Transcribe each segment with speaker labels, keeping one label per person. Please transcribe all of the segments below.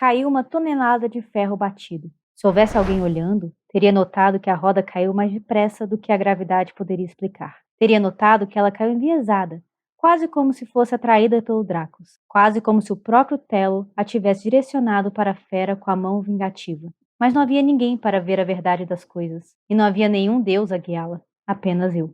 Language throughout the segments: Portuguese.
Speaker 1: caiu uma tonelada de ferro batido. Se houvesse alguém olhando, teria notado que a roda caiu mais depressa do que a gravidade poderia explicar. Teria notado que ela caiu enviesada, quase como se fosse atraída pelo Drácula, quase como se o próprio Telo a tivesse direcionado para a fera com a mão vingativa. Mas não havia ninguém para ver a verdade das coisas, e não havia nenhum deus a guiá-la, apenas eu.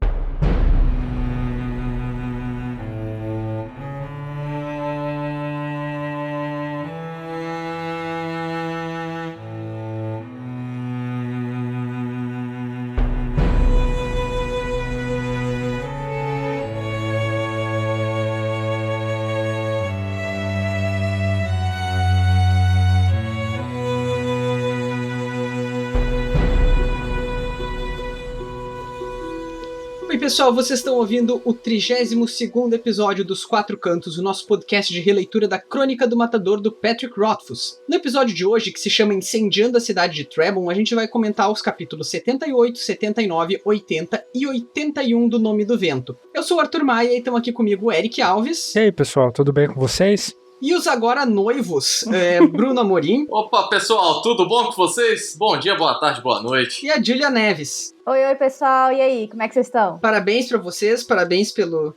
Speaker 2: Oi pessoal, vocês estão ouvindo o 32º episódio dos Quatro Cantos, o nosso podcast de releitura da Crônica do Matador do Patrick Rothfuss. No episódio de hoje, que se chama Incendiando a Cidade de Trebon, a gente vai comentar os capítulos 78, 79, 80 e 81 do Nome do Vento. Eu sou o Arthur Maia e estão aqui comigo o Eric Alves.
Speaker 3: E aí pessoal, tudo bem com vocês?
Speaker 2: E os agora noivos, Bruno Amorim.
Speaker 4: Opa, pessoal, tudo bom com vocês? Bom dia, boa tarde, boa noite.
Speaker 2: E a Julia Neves.
Speaker 1: Oi, pessoal, e aí, como é que vocês estão?
Speaker 2: Parabéns pra vocês, parabéns pelo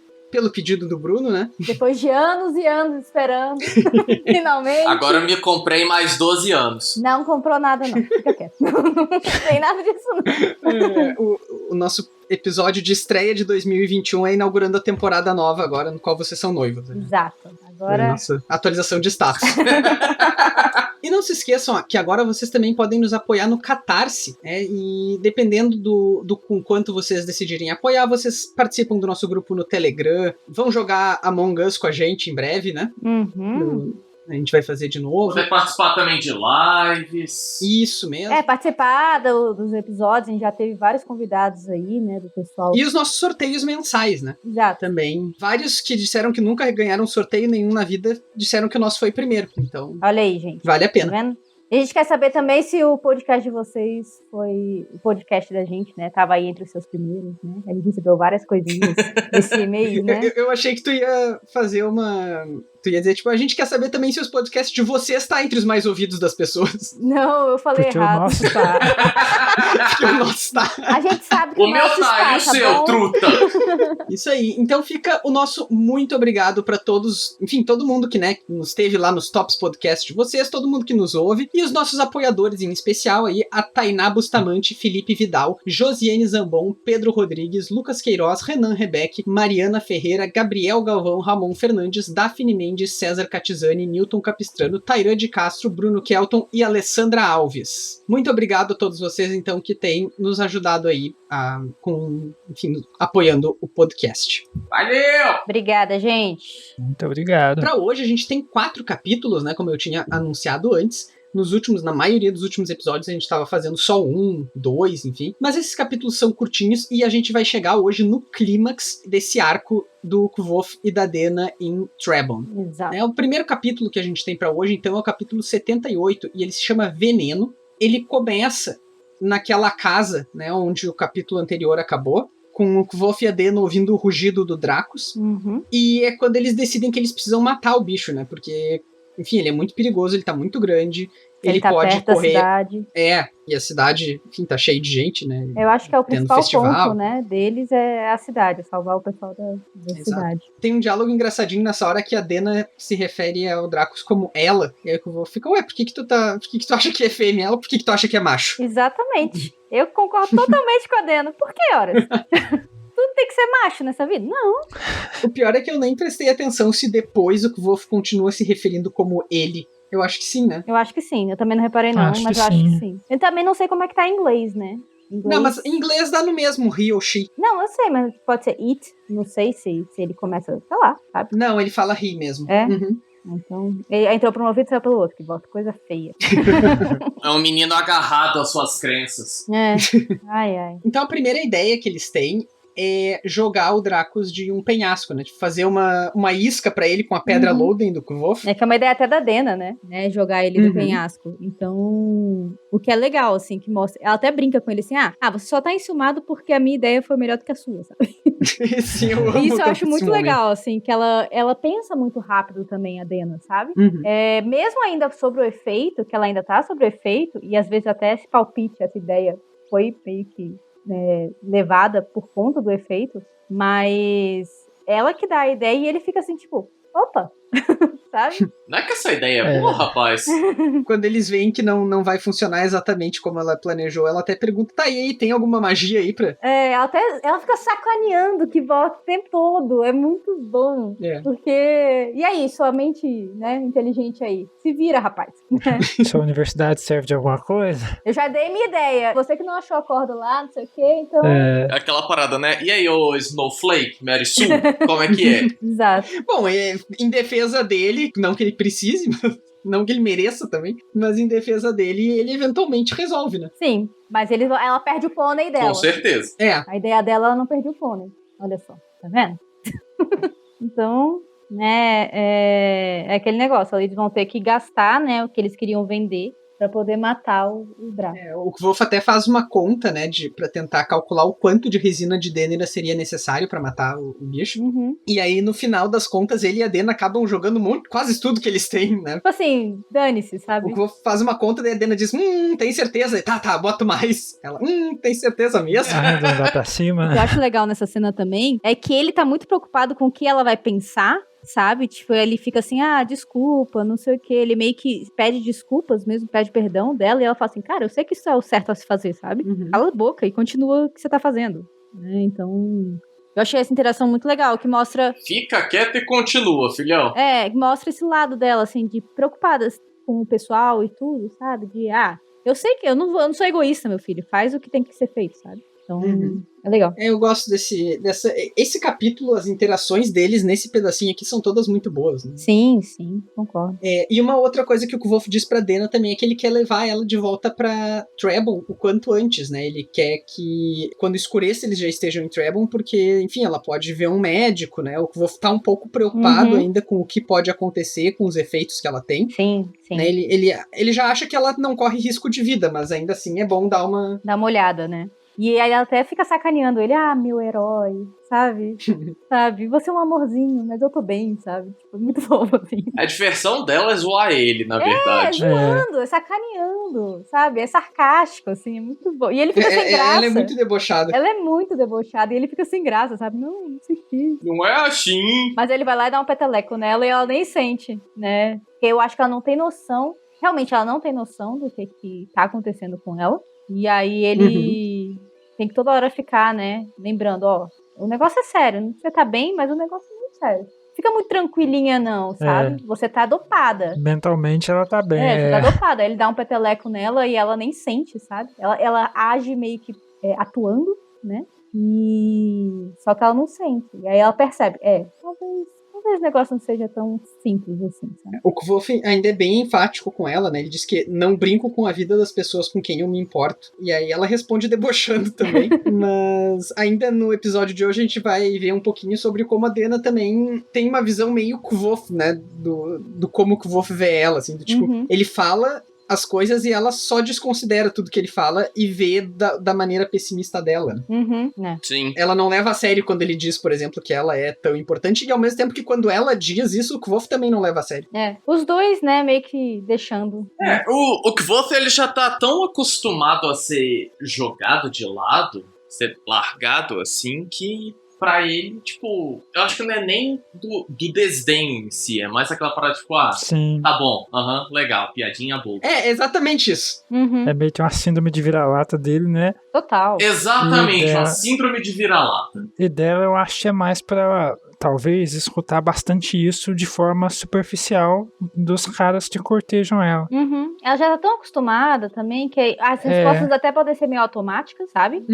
Speaker 2: pedido do Bruno, né?
Speaker 1: Depois de anos e anos esperando, finalmente.
Speaker 4: Agora eu me comprei mais 12 anos.
Speaker 1: Não comprou nada não, fica quieto. Não tem nada disso não.
Speaker 2: O nosso episódio de estreia de 2021 é inaugurando a temporada nova agora, no qual vocês são noivos. Né?
Speaker 1: Exato. Agora...
Speaker 2: Nossa atualização de status. E não se esqueçam que agora vocês também podem nos apoiar no Catarse, né? E dependendo do com quanto vocês decidirem apoiar, vocês participam do nosso grupo no Telegram, vão jogar Among Us com a gente em breve, né? A gente vai fazer de novo.
Speaker 4: Poder participar também de lives.
Speaker 2: Isso mesmo.
Speaker 1: Participar dos episódios, a gente já teve vários convidados aí, né, do pessoal.
Speaker 2: E os nossos sorteios mensais, né?
Speaker 1: Exato.
Speaker 2: Também. Vários que disseram que nunca ganharam sorteio nenhum na vida, disseram que o nosso foi primeiro. Então,
Speaker 1: olha aí, gente.
Speaker 2: Vale a pena.
Speaker 1: Tá vendo? E a gente quer saber também se o podcast de vocês foi o podcast da gente, né? Tava aí entre os seus primeiros, né? A gente recebeu várias coisinhas nesse e-mail, né?
Speaker 2: Eu achei que tu ia fazer uma... Tu ia dizer, tipo, a gente quer saber também se os podcasts de vocês tá entre os mais ouvidos das pessoas.
Speaker 1: Não, eu falei
Speaker 3: porque
Speaker 1: errado.
Speaker 3: O nosso
Speaker 1: tá.
Speaker 2: Porque o nosso tá.
Speaker 1: A gente sabe que
Speaker 4: o meu tá, e o seu,
Speaker 1: bom?
Speaker 4: truta?
Speaker 2: Isso aí. Então fica o nosso muito obrigado pra todos, enfim, todo mundo que, né, nos teve lá nos Tops Podcast de vocês, todo mundo que nos ouve, e os nossos apoiadores, em especial aí, a Tainá Bustamante, Felipe Vidal, Josiane Zambon, Pedro Rodrigues, Lucas Queiroz, Renan Rebeck, Mariana Ferreira, Gabriel Galvão, Ramon Fernandes, Daphne Mendes, César Catizani, Newton Capistrano, Tairã de Castro, Bruno Kelton e Alessandra Alves. Muito obrigado a todos vocês, então, que têm nos ajudado aí apoiando o podcast.
Speaker 4: Valeu!
Speaker 1: Obrigada, gente.
Speaker 3: Muito obrigado.
Speaker 2: Para hoje a gente tem 4 capítulos, né, como eu tinha anunciado antes. Na maioria dos últimos episódios a gente estava fazendo só 1, 2, enfim. Mas esses capítulos são curtinhos e a gente vai chegar hoje no clímax desse arco do Kvof e da Dena em Trebon.
Speaker 1: Exato.
Speaker 2: O primeiro capítulo que a gente tem para hoje, então, é o capítulo 78 e ele se chama Veneno. Ele começa naquela casa, né, onde o capítulo anterior acabou, com o Kvof e a Dena ouvindo o rugido do Dracos. E é quando eles decidem que eles precisam matar o bicho, né, porque... Enfim, ele é muito perigoso, ele tá muito grande. Ele
Speaker 1: tá
Speaker 2: pode
Speaker 1: perto
Speaker 2: correr.
Speaker 1: Da cidade.
Speaker 2: E a cidade, enfim, tá cheia de gente, né?
Speaker 1: Eu acho que é o principal
Speaker 2: festival.
Speaker 1: ponto, né, deles é a cidade, salvar o pessoal da cidade.
Speaker 2: Tem um diálogo engraçadinho nessa hora que a Dena se refere ao Dracos como ela. E aí eu fico, ué, por que tu acha que é fêmea ela? Por que tu acha que é macho?
Speaker 1: Exatamente. Eu concordo totalmente com a Dena. Por que horas? Tudo tem que ser macho nessa vida? Não.
Speaker 2: O pior é que eu nem prestei atenção se depois o Kvof continua se referindo como ele. Eu acho que sim, né?
Speaker 1: Eu acho que sim. Eu também não reparei não, mas eu acho que sim. Eu também não sei como é que tá em inglês, né?
Speaker 2: Não, mas em inglês dá no mesmo, he ou she.
Speaker 1: Não, eu sei, mas pode ser it. Não sei se ele começa, sei lá, sabe?
Speaker 2: Não, ele fala he mesmo.
Speaker 1: É? Então, ele entrou por um ouvido e saiu pelo outro, que bota coisa feia.
Speaker 4: É um menino agarrado às suas crenças.
Speaker 1: É. Ai.
Speaker 2: Então a primeira ideia que eles têm é jogar o Dracos de um penhasco, né? Tipo, fazer uma isca pra ele com a pedra Loden do Kvof.
Speaker 1: É que é uma ideia até da Dena, né? Jogar ele do penhasco. Então, o que é legal, assim, que mostra... Ela até brinca com ele assim, você só tá enciumado porque a minha ideia foi melhor do que a sua, sabe?
Speaker 2: Sim, eu amo
Speaker 1: Isso eu acho muito
Speaker 2: momento.
Speaker 1: legal, assim, que ela pensa muito rápido também, a Dena, sabe? Mesmo ainda sobre o efeito, que ela ainda tá sobre o efeito, e às vezes até esse palpite, essa ideia foi meio que levada por conta do efeito, mas ela que dá a ideia e ele fica assim, tipo, opa, sabe?
Speaker 4: Não é que essa ideia é boa, rapaz?
Speaker 2: Quando eles veem que não vai funcionar exatamente como ela planejou, ela até pergunta, tá, e aí, tem alguma magia aí pra...
Speaker 1: Ela fica sacaneando que volta o tempo todo, é muito bom. Porque, e aí, sua mente, né, inteligente aí, se vira, rapaz.
Speaker 3: Sua universidade serve de alguma coisa?
Speaker 1: Eu já dei minha ideia, você que não achou a corda lá, não sei o quê, então...
Speaker 4: É aquela parada, né? E aí, ô Snowflake, Mary Sue, como é que é?
Speaker 1: Exato.
Speaker 2: Bom, em defesa dele, não que ele precise, não que ele mereça também, mas em defesa dele, ele eventualmente resolve, né?
Speaker 1: Sim, mas ela perde o pônei dela.
Speaker 4: Com certeza.
Speaker 1: A ideia dela, ela não perdeu o pônei. Olha só, tá vendo? Então, né, é aquele negócio, eles vão ter que gastar, né, o que eles queriam vender pra poder matar o Draco.
Speaker 2: O Kvof até faz uma conta, né, pra tentar calcular o quanto de resina de Dênera seria necessário pra matar o bicho. E aí, no final das contas, ele e a Dena acabam jogando quase tudo que eles têm, né?
Speaker 1: Tipo assim, dane-se, sabe?
Speaker 2: O Kvof faz uma conta, daí a Dena diz, tem certeza? Tá, boto mais. Ela, tem certeza mesmo?
Speaker 3: Arredondar pra cima.
Speaker 1: O que eu acho legal nessa cena também é que ele tá muito preocupado com o que ela vai pensar, sabe? Tipo, ele fica assim, desculpa, não sei o que. Ele meio que pede desculpas mesmo, pede perdão dela, e ela fala assim, cara, eu sei que isso é o certo a se fazer, sabe? Cala a boca e continua o que você tá fazendo. Então, eu achei essa interação muito legal, que mostra...
Speaker 4: Fica quieta e continua, filhão.
Speaker 1: Mostra esse lado dela, assim, de preocupada com o pessoal e tudo, sabe? De, eu sei que eu não sou egoísta, meu filho, faz o que tem que ser feito, sabe? Então, é legal.
Speaker 2: Eu gosto esse capítulo, as interações deles nesse pedacinho aqui são todas muito boas, né?
Speaker 1: Sim, concordo.
Speaker 2: E uma outra coisa que o Kvof diz pra Dena também é que ele quer levar ela de volta pra Trebon o quanto antes, né? Ele quer que quando escureça eles já estejam em Trebon, porque, enfim, ela pode ver um médico, né? O Kvof tá um pouco preocupado ainda com o que pode acontecer, com os efeitos que ela tem.
Speaker 1: Sim.
Speaker 2: Né? Ele já acha que ela não corre risco de vida, mas ainda assim é bom dar uma
Speaker 1: olhada, né? E aí ela até fica sacaneando ele, meu herói, sabe? Sabe? Você é um amorzinho, mas eu tô bem, sabe? Tipo, muito fofo, assim.
Speaker 4: A diversão dela é zoar ele, na verdade.
Speaker 1: Zoando, sacaneando, sabe? É sarcástico, assim, é muito bom. E ele fica sem graça.
Speaker 2: Ela é muito debochada.
Speaker 1: Ela é muito debochada e ele fica sem graça, sabe? Não sei o que.
Speaker 4: Não é assim.
Speaker 1: Mas ele vai lá e dá um peteleco nela e ela nem sente, né? Porque eu acho que ela não tem noção, realmente ela não tem noção do que tá acontecendo com ela. E aí ele tem que toda hora ficar, né, lembrando, o negócio é sério, você tá bem, mas o negócio é muito sério. Fica muito tranquilinha não, sabe? Você tá dopada.
Speaker 3: Mentalmente ela tá bem.
Speaker 1: Você tá dopada. Aí ele dá um peteleco nela e ela nem sente, sabe? Ela age meio que atuando, né? Só que ela não sente. E aí ela percebe, talvez o negócio não seja tão simples assim, sabe?
Speaker 2: O Kvof ainda é bem enfático com ela, né? Ele diz que não brinco com a vida das pessoas com quem eu me importo. E aí ela responde debochando também. Mas ainda no episódio de hoje a gente vai ver um pouquinho sobre como a Dena também tem uma visão meio Kvof, né? Do como o Kvof vê ela, assim. Do tipo, ele fala as coisas e ela só desconsidera tudo que ele fala e vê da maneira pessimista dela.
Speaker 1: Né?
Speaker 4: Sim.
Speaker 2: Ela não leva a sério quando ele diz, por exemplo, que ela é tão importante, e ao mesmo tempo que quando ela diz isso, o Kvof também não leva a sério.
Speaker 1: Os dois, né, meio que deixando.
Speaker 4: O Kvof, ele já tá tão acostumado a ser jogado de lado, ser largado assim, que pra ele, tipo, eu acho que não é nem do desdém em si, é mais aquela parada, tipo,
Speaker 3: Sim.
Speaker 4: tá bom, legal, piadinha boa.
Speaker 2: É exatamente isso.
Speaker 3: É meio que uma síndrome de vira-lata dele, né?
Speaker 1: Total.
Speaker 4: Exatamente, uma síndrome de vira-lata.
Speaker 3: E dela eu acho que é mais pra, talvez, escutar bastante isso de forma superficial dos caras que cortejam ela.
Speaker 1: Ela já tá tão acostumada também que as respostas até podem ser meio automáticas, sabe?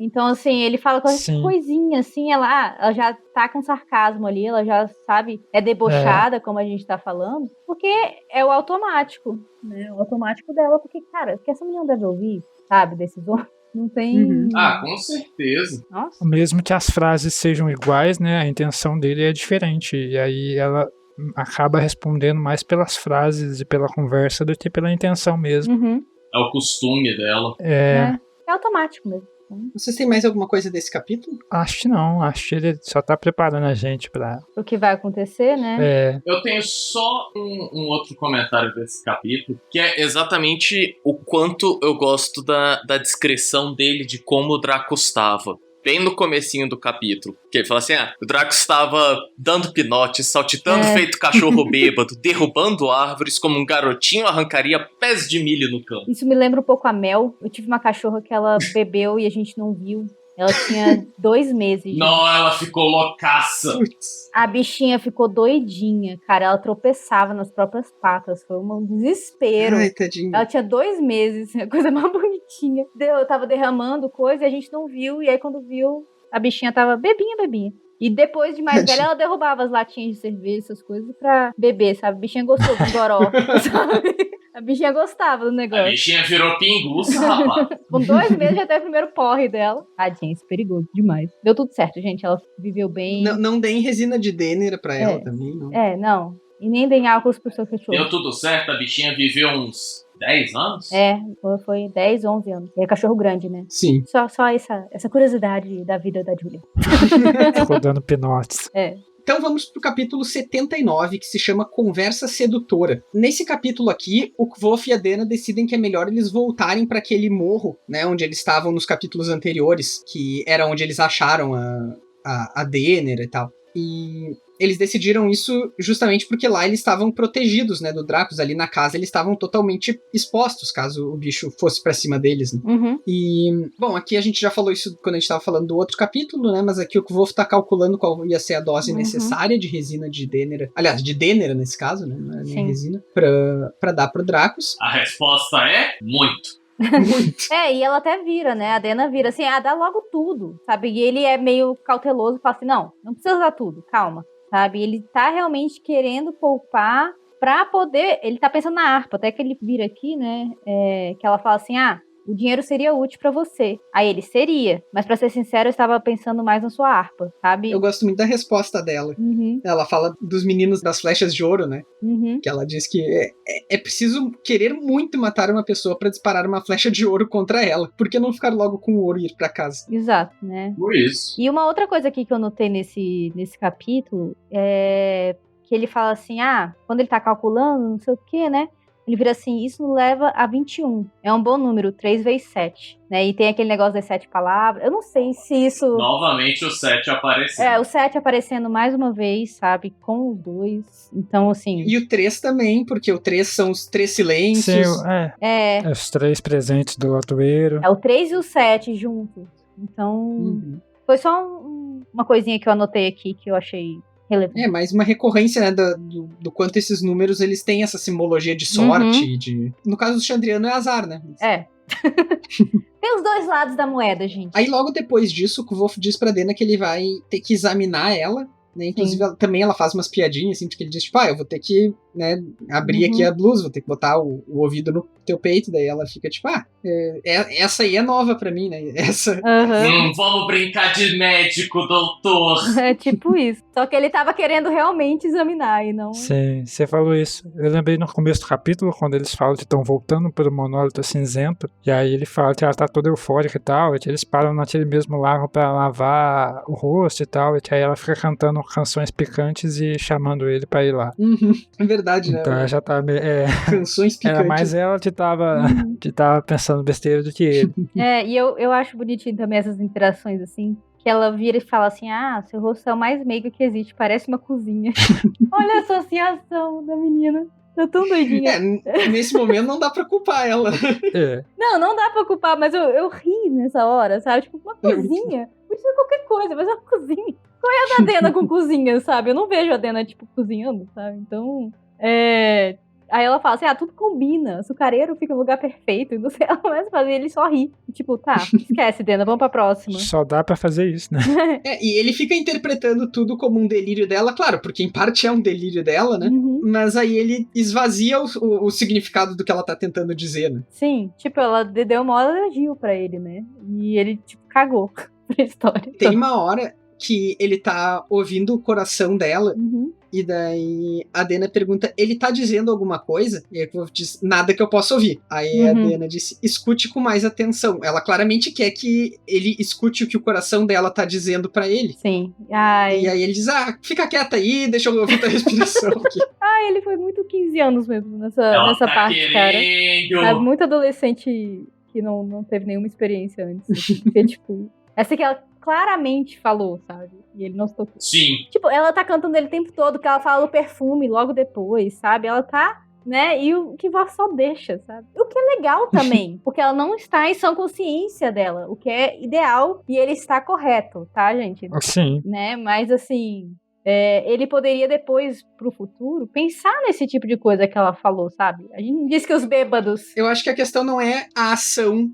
Speaker 1: Então, assim, ele fala com essa coisinha, assim, ela já tá com sarcasmo ali, ela já sabe, é debochada, como a gente tá falando, porque é o automático, né? O automático dela, porque, cara, o que essa menina deve ouvir, sabe, desses homens? Não tem...
Speaker 4: Ah, com certeza.
Speaker 1: Nossa.
Speaker 3: Mesmo que as frases sejam iguais, né, a intenção dele é diferente. E aí ela acaba respondendo mais pelas frases e pela conversa do que pela intenção mesmo.
Speaker 1: Uhum.
Speaker 4: É o costume dela.
Speaker 1: É automático mesmo.
Speaker 2: Vocês têm mais alguma coisa desse capítulo?
Speaker 3: Acho que não, acho que ele só tá preparando a gente pra...
Speaker 1: O que vai acontecer, né?
Speaker 4: Eu tenho só um outro comentário desse capítulo, que é exatamente o quanto eu gosto da descrição dele de como o Draco estava. Bem no comecinho do capítulo, que ele fala assim, o Draco estava dando pinote, saltitando feito cachorro bêbado, derrubando árvores como um garotinho arrancaria pés de milho no campo.
Speaker 1: Isso me lembra um pouco a Mel. Eu tive uma cachorra que ela bebeu e a gente não viu. Ela tinha 2 meses. Gente.
Speaker 4: Não, ela ficou loucaça.
Speaker 1: A bichinha ficou doidinha, cara. Ela tropeçava nas próprias patas. Foi um desespero.
Speaker 2: Ai, tadinho.
Speaker 1: Ela tinha 2 meses, a coisa mais bonitinha. Eu tava derramando coisa e a gente não viu. E aí, quando viu, a bichinha tava bebinha. E depois de mais velha, ela derrubava as latinhas de cerveja, essas coisas, pra beber, sabe? A bichinha gostou do goró, sabe? A bichinha gostava do negócio.
Speaker 4: A bichinha virou pinguça, rapaz.
Speaker 1: Com 2 meses já teve o primeiro porre dela. Tadinha, isso é perigoso demais. Deu tudo certo, gente. Ela viveu bem.
Speaker 2: Não deem resina de Denner pra ela também, não.
Speaker 1: Não. E nem deem álcool pro seu cachorro.
Speaker 4: Deu tudo certo, a bichinha viveu uns 10 anos?
Speaker 1: Foi 10, 11 anos. E é cachorro grande, né?
Speaker 2: Sim.
Speaker 1: Só essa curiosidade da vida da Julia.
Speaker 3: Ficou dando pinotes.
Speaker 2: Então vamos pro capítulo 79, que se chama Conversa Sedutora. Nesse capítulo aqui, o Kvothe e a Dena decidem que é melhor eles voltarem para aquele morro, né, onde eles estavam nos capítulos anteriores, que era onde eles acharam a Denner e tal. E eles decidiram isso justamente porque lá eles estavam protegidos, né, do Dracos. Ali na casa eles estavam totalmente expostos, caso o bicho fosse pra cima deles, né?
Speaker 1: Uhum.
Speaker 2: E, bom, aqui a gente já falou isso quando a gente tava falando do outro capítulo, né, mas aqui o Kvothe tá calculando qual ia ser a dose necessária de resina de Denner, aliás, de Denner nesse caso, né, não é nem resina, pra dar pro Dracos.
Speaker 4: A resposta é muito.
Speaker 2: Muito.
Speaker 1: E ela até vira, né? A Dena vira assim, dá logo tudo, sabe? E ele é meio cauteloso, fala assim, não precisa dar tudo, calma, sabe? Ele tá realmente querendo poupar pra poder, ele tá pensando na harpa, até que ele vira aqui, né? Que ela fala assim, o dinheiro seria útil pra você. Aí ele seria, mas pra ser sincero, eu estava pensando mais na sua harpa, sabe?
Speaker 2: Eu gosto muito da resposta dela.
Speaker 1: Uhum.
Speaker 2: Ela fala dos meninos das flechas de ouro, né?
Speaker 1: Uhum.
Speaker 2: Que ela diz que é preciso querer muito matar uma pessoa pra disparar uma flecha de ouro contra ela. Por que não ficar logo com o ouro e ir pra casa?
Speaker 1: Exato, né?
Speaker 4: Por isso.
Speaker 1: E uma outra coisa aqui que eu notei nesse capítulo é que ele fala assim, quando ele tá calculando, não sei o que, né? Ele vira assim, isso leva a 21. É um bom número, 3 vezes 7. Né? E tem aquele negócio das 7 palavras. Eu não sei se isso...
Speaker 4: Novamente o 7 aparecendo.
Speaker 1: O 7 aparecendo mais uma vez, sabe? Com os 2. Então, assim...
Speaker 2: E o 3 também, porque o 3 são os 3 silêncios.
Speaker 3: Sim, os 3 presentes do lotoeiro.
Speaker 1: É o 3 e o 7 juntos. Então, foi só uma coisinha que eu anotei aqui que eu achei... relevante.
Speaker 2: Mais uma recorrência, né, do quanto esses números eles têm essa simbologia de sorte. No caso do Chandriano é azar, né?
Speaker 1: Tem os 2 lados da moeda, gente.
Speaker 2: Aí logo depois disso, o Kvothe diz pra Dena que ele vai ter que examinar ela, né? Inclusive também ela faz umas piadinhas, assim, porque ele diz, tipo, eu vou ter que, né, abrir aqui a blusa, vou ter que botar o ouvido no teu peito, daí ela fica tipo, essa aí é nova pra mim, né? Essa...
Speaker 4: Vamos brincar de médico, doutor.
Speaker 1: É tipo isso. Só que ele tava querendo realmente examinar e não...
Speaker 3: Sim, você falou isso. Eu lembrei no começo do capítulo, quando eles falam que estão voltando pro monólito cinzento, e aí ele fala que ela tá toda eufórica e tal, e que eles param naquele mesmo lago pra lavar o rosto e tal, e que aí ela fica cantando canções picantes e chamando ele pra ir lá.
Speaker 2: É verdade,
Speaker 3: então,
Speaker 2: né?
Speaker 3: Ela já tá...
Speaker 2: Canções picantes.
Speaker 3: Era mais ela que tava pensando besteira do que ele.
Speaker 1: E eu acho bonitinho também essas interações, assim, que ela vira e fala assim, seu rosto é o mais meigo que existe, parece uma cozinha. Olha a associação da menina. Tá tão doidinha.
Speaker 2: Nesse momento não dá pra culpar ela.
Speaker 1: Não dá pra culpar, mas eu ri nessa hora, sabe? Tipo, uma cozinha. Pode ser qualquer coisa, mas é uma cozinha. Qual é a da Dena com cozinha, sabe? Eu não vejo a Dena, tipo, cozinhando, sabe? Então, Aí ela fala assim, tudo combina, açucareiro fica no lugar perfeito, e não sei, ela começa a fazer, ele só ri. Tipo, tá, esquece, Dena, vamos pra próxima.
Speaker 3: Só dá pra fazer isso, né?
Speaker 2: E ele fica interpretando tudo como um delírio dela, claro, porque em parte é um delírio dela, né?
Speaker 1: Uhum.
Speaker 2: Mas aí ele esvazia o significado do que ela tá tentando dizer, né?
Speaker 1: Sim, tipo, ela deu uma hora elogio pra ele, né? E ele, tipo, cagou pra história.
Speaker 2: Tem uma hora que ele tá ouvindo o coração dela,
Speaker 1: Uhum.
Speaker 2: e daí a Dena pergunta, ele tá dizendo alguma coisa? E aí o Kvolf diz, nada que eu possa ouvir. Aí a Dena disse, escute com mais atenção. Ela claramente quer que ele escute o que o coração dela tá dizendo pra ele.
Speaker 1: Sim. Ai.
Speaker 2: E aí ele diz, fica quieta aí, deixa eu ouvir tua respiração aqui.
Speaker 1: Ele foi muito 15 anos mesmo nessa
Speaker 4: tá
Speaker 1: parte, cara.
Speaker 4: querendo.
Speaker 1: É muito adolescente que não teve nenhuma experiência antes. Assim, porque, tipo, essa que ela claramente falou, sabe? E ele não se tocou.
Speaker 4: Sim.
Speaker 1: Tipo, ela tá cantando ele o tempo todo, que ela fala o perfume logo depois, sabe? Ela tá, né? E o que voz só deixa, sabe? O que é legal também, porque ela não está em sã consciência dela, o que é ideal e ele está correto, tá, gente?
Speaker 3: Sim.
Speaker 1: Né? Mas, assim, ele poderia depois, pro futuro, pensar nesse tipo de coisa que ela falou, sabe? A gente diz que os bêbados...
Speaker 2: Eu acho que a questão não é a ação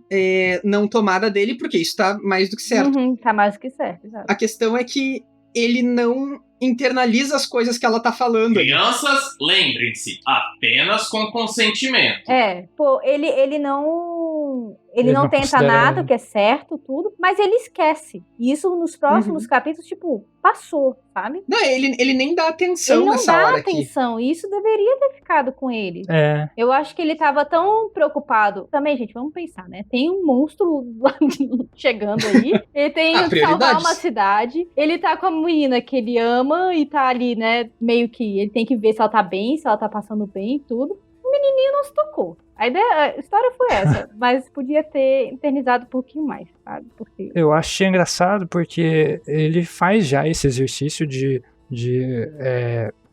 Speaker 2: não tomada dele, porque isso tá mais do que certo.
Speaker 1: Uhum, tá mais do que certo, exato.
Speaker 2: A questão é que ele não internaliza as coisas que ela tá falando.
Speaker 4: Crianças, lembrem-se, apenas com consentimento.
Speaker 1: Ele não... Ele não tenta
Speaker 3: considera...
Speaker 1: nada, o que é certo, tudo, mas ele esquece. E isso nos próximos capítulos, tipo, passou, sabe?
Speaker 2: Não, ele nem dá atenção
Speaker 1: ele não
Speaker 2: nessa
Speaker 1: dá
Speaker 2: hora
Speaker 1: atenção, e isso deveria ter ficado com ele. Eu acho que ele tava tão preocupado. Também, gente, vamos pensar, né? Tem um monstro chegando aí. Ele tem que salvar uma cidade. Ele tá com a menina que ele ama e tá ali, né? Meio que ele tem que ver se ela tá bem, se ela tá passando bem e tudo. O menininho não se tocou. A história foi essa, mas podia ter eternizado um pouquinho mais, sabe? Porque...
Speaker 3: Eu achei engraçado porque ele faz já esse exercício de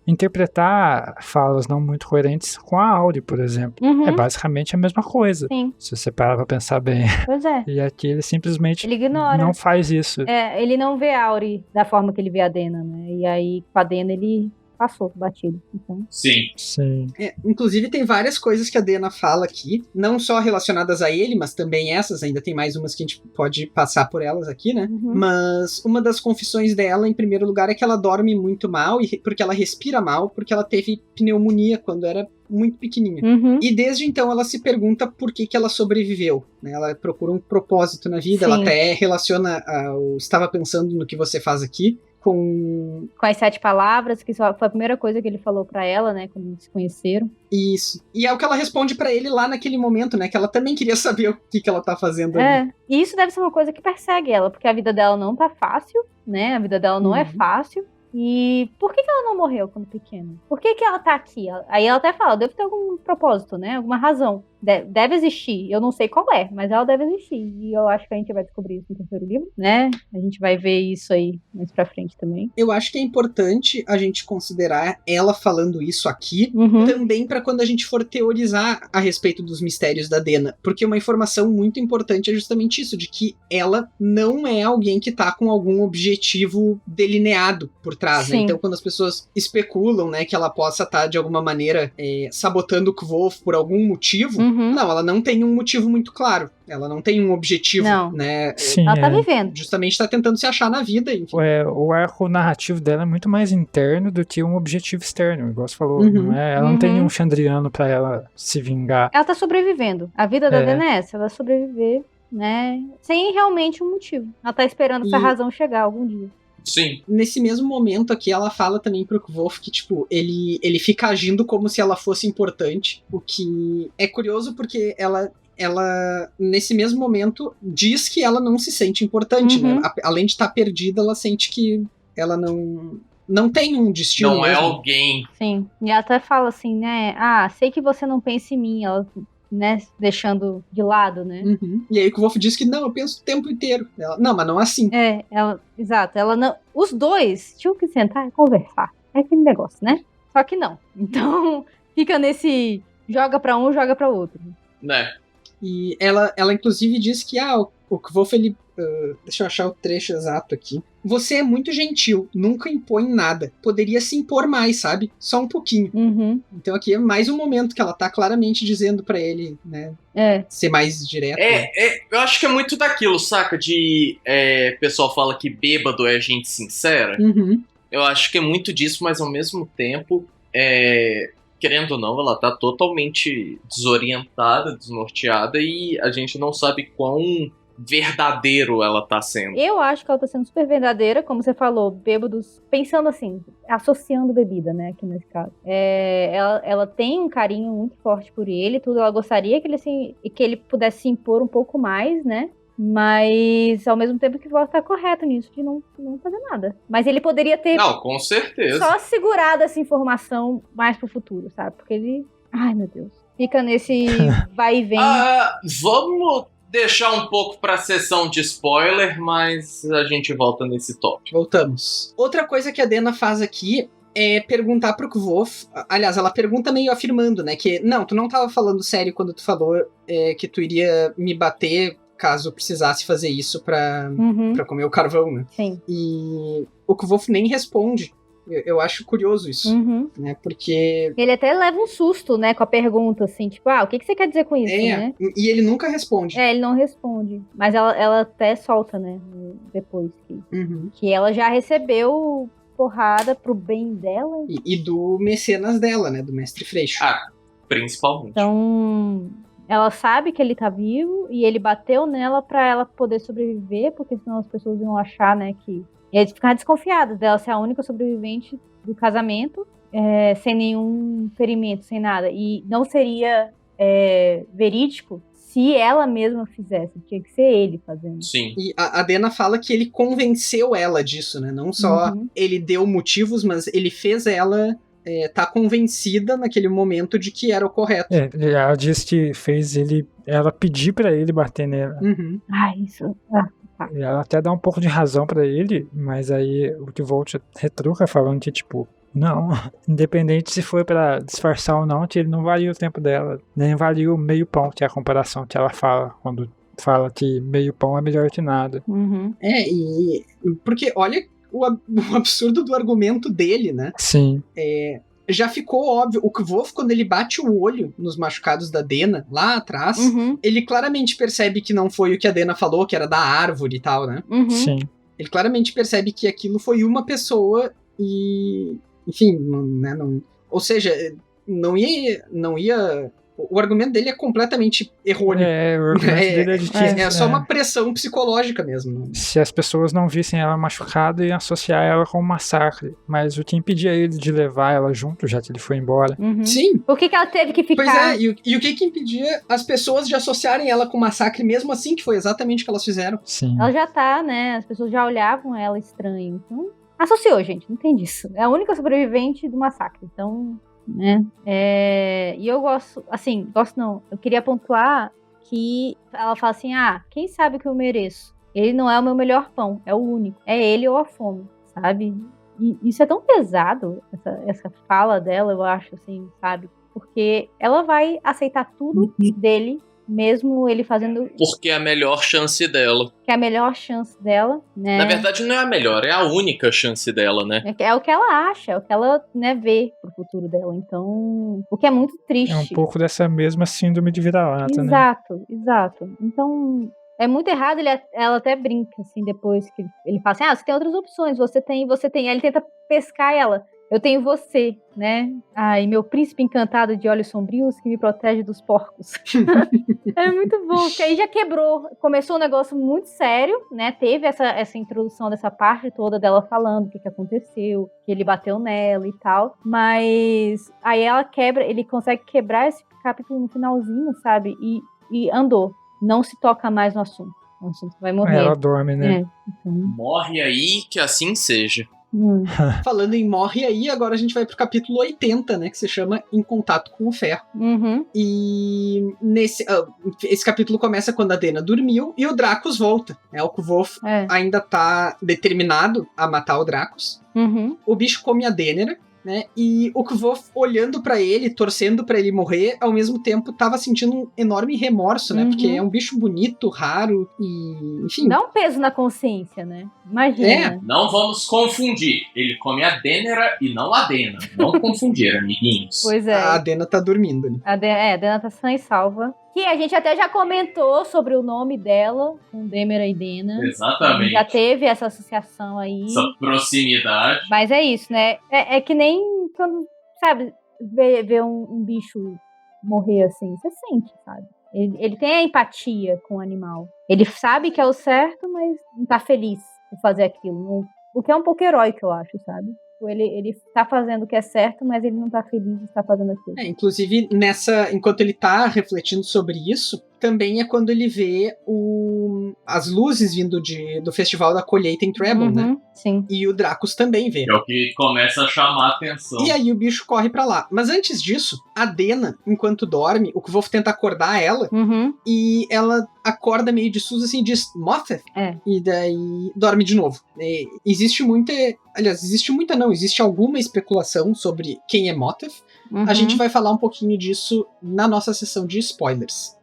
Speaker 3: interpretar falas não muito coerentes com a Auri, por exemplo. É basicamente a mesma coisa.
Speaker 1: Sim.
Speaker 3: Se você parar pra pensar bem.
Speaker 1: Pois é.
Speaker 3: E aqui ele simplesmente
Speaker 1: ele ignora.
Speaker 3: Não faz isso.
Speaker 1: Ele não vê a Auri da forma que ele vê a Dena, né? E aí, com a Dena, ele passou batido. Então.
Speaker 4: Sim.
Speaker 2: Inclusive, tem várias coisas que a Dena fala aqui, não só relacionadas a ele, mas também essas, ainda tem mais umas que a gente pode passar por elas aqui, né? Mas uma das confissões dela, em primeiro lugar, é que ela dorme muito mal, porque ela respira mal, porque ela teve pneumonia quando era muito pequenininha. E desde então ela se pergunta por que ela sobreviveu, né? Ela procura um propósito na vida.
Speaker 1: Sim.
Speaker 2: Ela até relaciona estava pensando no que você faz aqui, com
Speaker 1: as 7 palavras, que foi a primeira coisa que ele falou pra ela, né, quando eles se conheceram.
Speaker 2: Isso. E é o que ela responde pra ele lá naquele momento, né, que ela também queria saber o que ela tá fazendo ali.
Speaker 1: E isso deve ser uma coisa que persegue ela, porque a vida dela não tá fácil, né, a vida dela não é fácil. E por que ela não morreu quando pequena? Por que ela tá aqui? Aí ela até fala, deve ter algum propósito, né? Alguma razão. Deve existir. Eu não sei qual é, mas ela deve existir. E eu acho que a gente vai descobrir isso no terceiro livro, né? A gente vai ver isso aí mais pra frente também.
Speaker 2: Eu acho que é importante a gente considerar ela falando isso aqui, também pra quando a gente for teorizar a respeito dos mistérios da Dena. Porque uma informação muito importante é justamente isso, de que ela não é alguém que tá com algum objetivo delineado por trás, né? Então, quando as pessoas especulam, né, que ela possa estar, de alguma maneira, sabotando o Kvolf por algum motivo, não, ela não tem um motivo muito claro. Ela não tem um objetivo, né?
Speaker 3: Sim,
Speaker 1: ela tá vivendo.
Speaker 2: Justamente tá tentando se achar na vida, enfim.
Speaker 3: O arco narrativo dela é muito mais interno do que um objetivo externo, igual você falou. Ela não tem um Chandriano pra ela se vingar.
Speaker 1: Ela tá sobrevivendo. A vida da Dena é essa, ela sobreviver, né? Sem realmente um motivo. Ela tá esperando essa razão chegar algum dia.
Speaker 4: Sim.
Speaker 2: Nesse mesmo momento aqui, ela fala também pro Kvolf que, tipo, ele fica agindo como se ela fosse importante, o que é curioso porque ela, nesse mesmo momento, diz que ela não se sente importante, né? Além de estar perdida, ela sente que ela não tem um destino
Speaker 4: Não
Speaker 2: mesmo.
Speaker 4: é alguém.
Speaker 1: Sim. E ela até fala assim, né? Sei que você não pensa em mim. Ela, né, deixando de lado, né?
Speaker 2: E aí o Kvolf diz que não, eu penso o tempo inteiro. Ela, não, mas não assim.
Speaker 1: Exato. Ela não. Os dois tinham que sentar e conversar. É aquele negócio, né? Só que não. Então, fica nesse joga pra um, joga pra outro.
Speaker 4: Né?
Speaker 2: E ela inclusive diz que o Kvolf, ele... deixa eu achar o trecho exato aqui. você é muito gentil, nunca impõe nada. Poderia se impor mais, sabe? Só um pouquinho.
Speaker 1: Uhum.
Speaker 2: Então aqui é mais um momento que ela tá claramente dizendo pra ele, né? Ser mais direto. Né?
Speaker 4: Eu acho que é muito daquilo, saca? O pessoal fala que bêbado é gente sincera.
Speaker 2: Uhum.
Speaker 4: Eu acho que é muito disso, mas ao mesmo tempo, querendo ou não, ela tá totalmente desorientada, desnorteada, e a gente não sabe quão verdadeiro ela tá sendo.
Speaker 1: Eu acho que ela tá sendo super verdadeira, como você falou, bêbados, pensando assim, associando bebida, né, aqui nesse caso. Ela tem um carinho muito forte por ele, tudo. Ela gostaria que ele pudesse se impor um pouco mais, né, mas ao mesmo tempo que o Wolf tá correto nisso, de não fazer nada. Mas ele poderia ter...
Speaker 4: Não, com certeza.
Speaker 1: Só segurado essa informação mais pro futuro, sabe? Porque ele... Ai, meu Deus. Fica nesse vai e vem.
Speaker 4: Vamos deixar um pouco pra sessão de spoiler, mas a gente volta nesse tópico.
Speaker 2: Voltamos. Outra coisa que a Dena faz aqui é perguntar pro Kvof. Aliás, ela pergunta meio afirmando, né? Que, não, tu não tava falando sério quando tu falou que tu iria me bater caso precisasse fazer isso pra comer o carvão, né?
Speaker 1: Sim.
Speaker 2: E o Kvof nem responde. Eu acho curioso isso, né? Porque...
Speaker 1: Ele até leva um susto, né, com a pergunta, assim, tipo, o que você quer dizer com isso, né?
Speaker 2: E ele nunca responde.
Speaker 1: Ele não responde. Mas ela até solta, né, depois que ela já recebeu porrada pro bem dela.
Speaker 2: E do mecenas dela, né, do Mestre Freixo.
Speaker 4: Principalmente.
Speaker 1: Então... Ela sabe que ele tá vivo e ele bateu nela pra ela poder sobreviver, porque senão as pessoas iam achar, né, que... E eles ficaram desconfiados dela ser a única sobrevivente do casamento, sem nenhum ferimento, sem nada. E não seria verídico se ela mesma fizesse. Tinha que ser ele fazendo.
Speaker 4: Sim.
Speaker 2: E a Dena fala que ele convenceu ela disso, né? Não só ele deu motivos, mas ele fez ela... tá convencida naquele momento de que era o correto.
Speaker 3: Ela disse que fez ela pedir pra ele bater nela.
Speaker 1: Isso.
Speaker 3: E ela até dá um pouco de razão pra ele, mas aí o Kvolt retruca falando que, tipo, não, independente se foi pra disfarçar ou não, que ele não valia o tempo dela, nem valia o meio pão, que é a comparação que ela fala quando fala que meio pão é melhor que nada.
Speaker 2: E porque olha o absurdo do argumento dele, né?
Speaker 3: Sim.
Speaker 2: Já ficou óbvio, o Kvof, quando ele bate o olho nos machucados da Dena, lá atrás, ele claramente percebe que não foi o que a Dena falou, que era da árvore e tal, né?
Speaker 3: Sim.
Speaker 2: Ele claramente percebe que aquilo foi uma pessoa e... Enfim, ou seja, não ia... O argumento dele é completamente errôneo.
Speaker 3: O argumento dele é de que...
Speaker 2: É só uma pressão psicológica mesmo.
Speaker 3: Se as pessoas não vissem ela machucada, iam associar ela com um massacre. Mas o que impedia ele de levar ela junto, já que ele foi embora?
Speaker 2: Sim.
Speaker 1: Por que ela teve que ficar?
Speaker 2: Pois e o que impedia as pessoas de associarem ela com o massacre, mesmo assim, que foi exatamente o que elas fizeram?
Speaker 3: Sim.
Speaker 1: Ela já tá, né? As pessoas já olhavam ela estranho. Então, associou, gente. Não tem disso. É a única sobrevivente do massacre. Então... E eu gosto não, eu queria pontuar que ela fala assim, quem sabe o que eu mereço? Ele não é o meu melhor pão, é o único, é ele ou a fome, sabe? E isso é tão pesado, essa fala dela, eu acho, assim, sabe? Porque ela vai aceitar tudo dele, mesmo ele fazendo...
Speaker 4: Porque é a melhor chance dela.
Speaker 1: Que é a melhor chance dela, né?
Speaker 4: Na verdade, não é a melhor, é a única chance dela, né?
Speaker 1: É o que ela acha, é o que ela, né, vê pro futuro dela. Então, o que é muito triste.
Speaker 3: É um pouco dessa mesma síndrome de vira-lata, né?
Speaker 1: Exato. Então, é muito errado, ela até brinca, assim, depois que ele fala assim, você tem outras opções, você tem. Aí ele tenta pescar ela. Eu tenho você, né? E meu príncipe encantado de olhos sombrios que me protege dos porcos. É muito bom, porque aí já quebrou. Começou um negócio muito sério, né? Teve essa introdução dessa parte toda dela falando o que aconteceu, que ele bateu nela e tal. Mas aí ela quebra, ele consegue quebrar esse capítulo no finalzinho, sabe? E andou. Não se toca mais no assunto. O assunto vai morrer.
Speaker 3: Ela dorme, né?
Speaker 1: Então...
Speaker 4: Morre aí, que assim seja.
Speaker 2: Falando em morre aí, agora a gente vai pro capítulo 80, né, que se chama Em Contato com o Ferro. E esse capítulo começa quando a Dena dormiu e o Dracos volta, né? O Kvof ainda tá determinado a matar o Dracos. O bicho come a Dênera né? E o Kvof olhando pra ele, torcendo pra ele morrer, ao mesmo tempo tava sentindo um enorme remorso, né? Porque é um bicho bonito, raro e, enfim.
Speaker 1: Dá um peso na consciência, né? Imagina.
Speaker 4: Não vamos confundir. Ele come a Dênera e não a Dena. Não confundir, amiguinhos.
Speaker 1: Pois é.
Speaker 2: A Dena tá dormindo ali.
Speaker 1: A Dena tá sã e salva. Que a gente até já comentou sobre o nome dela, com Dêmera e Dena.
Speaker 4: Exatamente.
Speaker 1: Já teve essa associação aí.
Speaker 4: Essa proximidade.
Speaker 1: Mas é isso, né? É que nem quando, sabe, ver um bicho morrer assim, você sente, sabe? Ele tem a empatia com o animal. Ele sabe que é o certo, mas não tá feliz por fazer aquilo. O que é um pouco heróico, eu acho, sabe? Ele tá fazendo o que é certo, mas ele não tá feliz de estar fazendo aquilo.
Speaker 2: Inclusive, enquanto ele tá refletindo sobre isso, também é quando ele vê as luzes vindo do Festival da Colheita em Trebon, né?
Speaker 1: Sim.
Speaker 2: E o Dracos também vê.
Speaker 4: É o que começa a chamar a atenção.
Speaker 2: E aí o bicho corre pra lá. Mas antes disso, a Dena, enquanto dorme, o Kvof tenta acordar ela, e ela acorda meio de susto assim e diz, Motheth? E daí dorme de novo. Existe alguma especulação sobre quem é Motheth. A gente vai falar um pouquinho disso na nossa sessão de spoilers.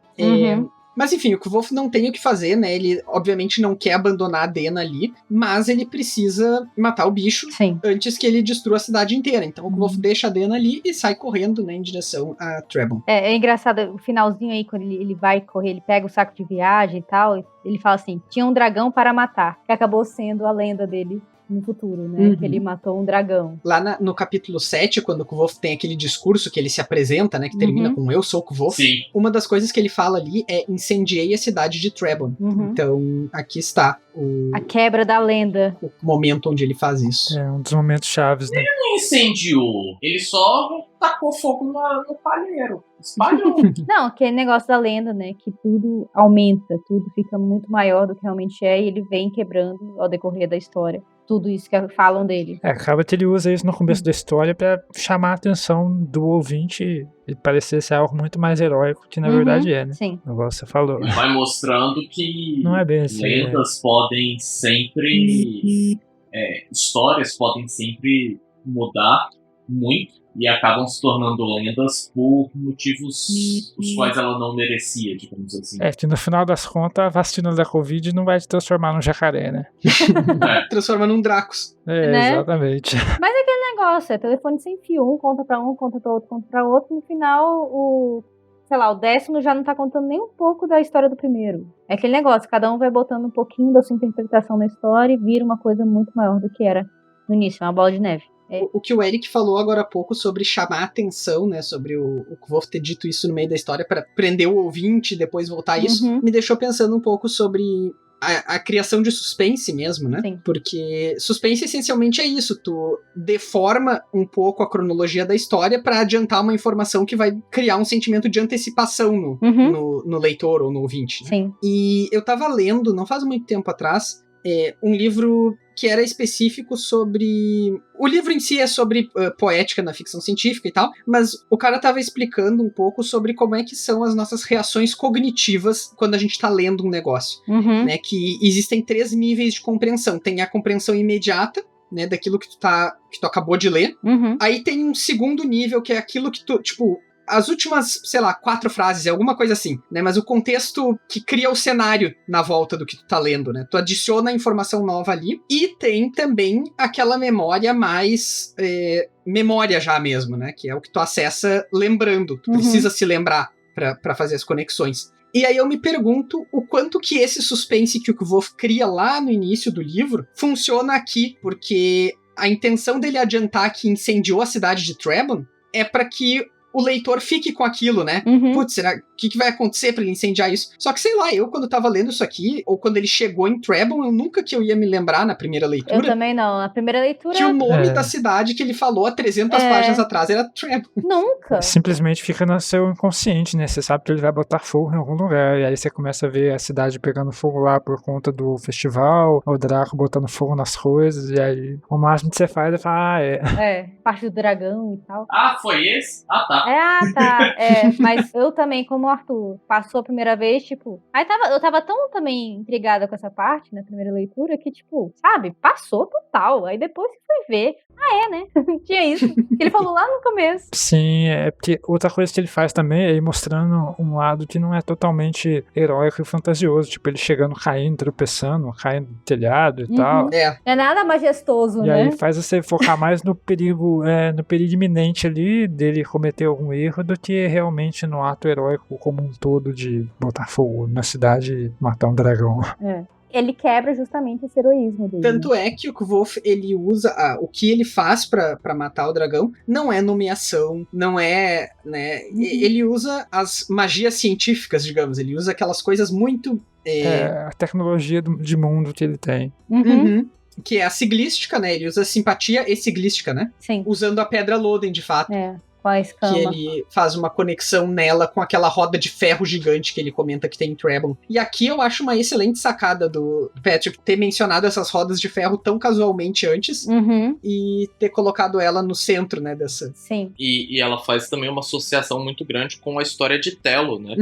Speaker 2: Mas enfim, o Kvof não tem o que fazer, né? Ele obviamente não quer abandonar a Dena ali, mas ele precisa matar o bicho antes que ele destrua a cidade inteira. Então o Kvof deixa a Dena ali e sai correndo, né, em direção a Trebon.
Speaker 1: É engraçado, o finalzinho aí, quando ele vai correr, ele pega o saco de viagem e tal, ele fala assim, tinha um dragão para matar, que acabou sendo a lenda dele no futuro, né? Que ele matou um dragão.
Speaker 2: Lá no capítulo 7, quando o Kvof tem aquele discurso que ele se apresenta, né? Que termina com eu sou o Kvof.
Speaker 4: Sim.
Speaker 2: Uma das coisas que ele fala ali é incendiei a cidade de Trebon. Então, aqui está
Speaker 1: a quebra da lenda.
Speaker 2: O momento onde ele faz isso.
Speaker 3: É um dos momentos chaves, né?
Speaker 4: Ele não incendiou. Ele só tacou fogo no palheiro. Espalhou.
Speaker 1: Não, aquele negócio da lenda, né? Que tudo aumenta, tudo fica muito maior do que realmente é, e ele vem quebrando ao decorrer da história. Tudo isso que falam dele.
Speaker 3: Acaba que ele usa isso no começo da história pra chamar a atenção do ouvinte e parecer ser algo muito mais heróico que na verdade é, né?
Speaker 1: Sim.
Speaker 3: Igual você falou.
Speaker 4: Ele vai mostrando que
Speaker 3: não é bem assim,
Speaker 4: lendas podem sempre... histórias podem sempre mudar muito e acabam se tornando lendas por motivos os quais ela não merecia, digamos assim.
Speaker 3: Que no final das contas a vacina da Covid não vai te transformar num jacaré, né?
Speaker 2: Transforma num Dracos.
Speaker 1: Né?
Speaker 3: Exatamente.
Speaker 1: Mas é aquele negócio, é telefone sem fio, conta pra outro, conta pra outro, no final o 10º já não tá contando nem um pouco da história do primeiro. É aquele negócio, cada um vai botando um pouquinho da sua interpretação na história e vira uma coisa muito maior do que era no início, uma bola de neve.
Speaker 2: O que o Eric falou agora há pouco sobre chamar a atenção, né, sobre o Kvof ter dito isso no meio da história para prender o ouvinte e depois voltar a isso, me deixou pensando um pouco sobre a criação de suspense mesmo, né?
Speaker 1: Sim.
Speaker 2: Porque suspense essencialmente é isso, tu deforma um pouco a cronologia da história para adiantar uma informação que vai criar um sentimento de antecipação no leitor ou no ouvinte. Né?
Speaker 1: Sim.
Speaker 2: E eu tava lendo, não faz muito tempo atrás, um livro que era específico sobre... O livro em si é sobre poética na ficção científica e tal, mas o cara tava explicando um pouco sobre como é que são as nossas reações cognitivas quando a gente tá lendo um negócio. Né? Que existem 3 níveis de compreensão. Tem a compreensão imediata, né, daquilo que tu acabou de ler. Aí tem um segundo nível, que é aquilo que tu, tipo... As últimas, 4 frases, alguma coisa assim, né? Mas o contexto que cria o cenário na volta do que tu tá lendo, né? Tu adiciona a informação nova ali. E tem também aquela memória mais... memória já mesmo, né? Que é o que tu acessa lembrando. Tu precisa se lembrar pra fazer as conexões. E aí eu me pergunto o quanto que esse suspense que o Kvof cria lá no início do livro funciona aqui. Porque a intenção dele adiantar que incendiou a cidade de Trebon é pra que o leitor fique com aquilo, né? Putz, será o que vai acontecer pra ele incendiar isso? Só que, sei lá, eu quando tava lendo isso aqui, ou quando ele chegou em Trebon, eu nunca que eu ia me lembrar na primeira leitura.
Speaker 1: Eu também não. Na primeira leitura...
Speaker 2: Que o nome da cidade que ele falou há 300 páginas atrás era Trebon.
Speaker 1: Nunca.
Speaker 3: Simplesmente fica no seu inconsciente, né? Você sabe que ele vai botar fogo em algum lugar, e aí você começa a ver a cidade pegando fogo lá por conta do festival, o Draco botando fogo nas coisas, e aí o máximo que você faz é falar,
Speaker 1: parte do dragão e tal.
Speaker 4: Ah, foi esse? Ah, tá.
Speaker 1: Tá. Mas eu também, como o Arthur passou a primeira vez, tipo... Aí eu tava tão também intrigada com essa parte, na primeira leitura, que, tipo, sabe, passou total. Aí depois que fui ver, Tinha isso. Ele falou lá no começo.
Speaker 3: Sim, é porque outra coisa que ele faz também é ir mostrando um lado que não é totalmente heróico e fantasioso. Tipo, ele chegando, caindo, tropeçando, caindo do telhado e tal.
Speaker 2: É,
Speaker 1: Não é nada majestoso,
Speaker 3: E
Speaker 1: né?
Speaker 3: aí faz você focar mais no perigo iminente ali dele cometer algum erro do que realmente no ato heróico como um todo de botar fogo na cidade e matar um dragão.
Speaker 1: Ele quebra justamente esse heroísmo dele.
Speaker 2: tanto é que o Kvolf, ele usa o que ele faz pra matar o dragão, não é nomeação, não é, né, ele usa as magias científicas, digamos, ele usa aquelas coisas muito...
Speaker 3: A tecnologia de mundo que ele tem.
Speaker 2: Uhum. Que é a siglística, né, ele usa simpatia e siglística, né,
Speaker 1: Sim.
Speaker 2: usando a pedra Loden, de fato.
Speaker 1: Com a escama.
Speaker 2: Que ele faz uma conexão nela com aquela roda de ferro gigante que ele comenta que tem em Trebon. E aqui eu acho uma excelente sacada do Patrick ter mencionado essas rodas de ferro tão casualmente antes e ter colocado ela no centro, né, dessa...
Speaker 1: Sim.
Speaker 4: E ela faz também uma associação muito grande com a história de Telo, né?